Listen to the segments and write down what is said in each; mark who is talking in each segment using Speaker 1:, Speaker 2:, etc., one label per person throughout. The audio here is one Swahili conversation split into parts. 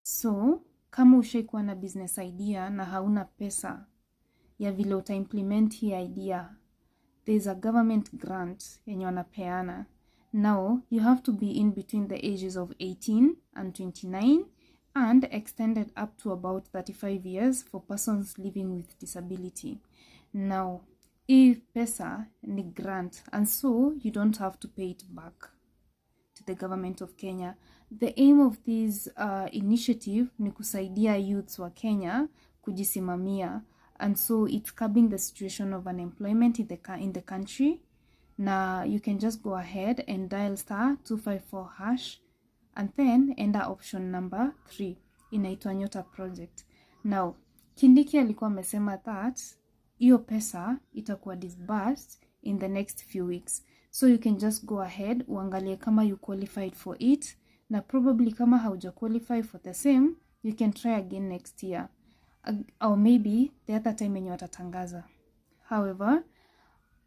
Speaker 1: So, kama ushaikuwa na business idea na hauna pesa ya vile utaimplement hii idea, there's a government grant yenye wanapeana. Now, you have to be in between the ages of 18 and 29 and extended up to about 35 years for persons living with disability. Now, if pesa ni grant, and so you don't have to pay it back to the government of Kenya. The aim of this initiative ni kusaidia youths wa Kenya kujisimamia, and so it's curbing the situation of unemployment in the country. Now you can just go ahead and dial *254# and then enter option number 3. Inaitwa Nyota Project. Now Kindiki alikuwa amesema that hiyo pesa itakuwa disbursed in the next few weeks. So you can just go ahead uangalie kama you qualified for it, na probably kama hauja qualify for the same, you can try again next year. Or maybe the other time yenye watatangaza. However,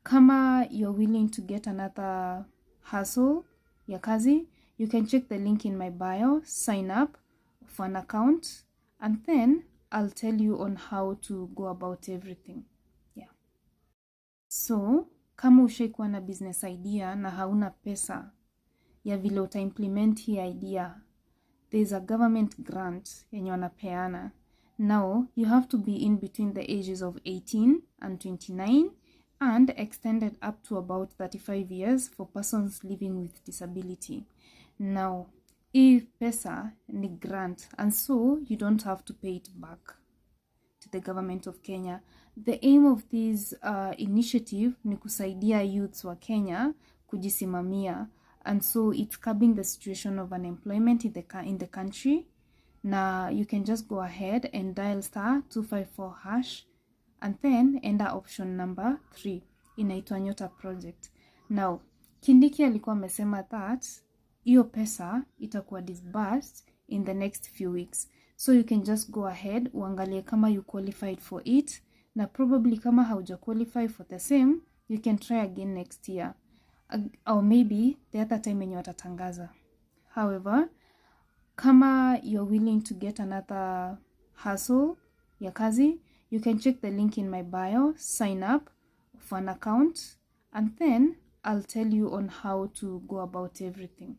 Speaker 1: kama you're willing to get another hustle ya kazi, you can check the link in my bio, sign up for an account, and then I'll tell you on how to go about everything. Yeah. So, kama ushaikuwa na business idea na hauna pesa ya vile utaimplement hii idea, there's a government grant yenye wanapeana. Now, you have to be in between the ages of 18 and 29 and extended up to about 35 years for persons living with disability. Now, if pesa ni grant, and so you don't have to pay it back to the government of Kenya. The aim of this initiative ni kusaidia youths wa Kenya kujisimamia, and so it's curbing the situation of unemployment in the country. Now you can just go ahead and dial *254# and then enter option number 3. Inaitwa Nyota Project. Now Kindiki alikuwa amesema that hiyo pesa itakuwa disbursed in the next few weeks. So you can just go ahead uangalie kama you qualified for it, na probably kama hauja qualify for the same, you can try again next year. Or maybe the other time yenye watatangaza. However, kama you're willing to get another hustle ya kazi, you can check the link in my bio, sign up for an account, and then I'll tell you on how to go about everything.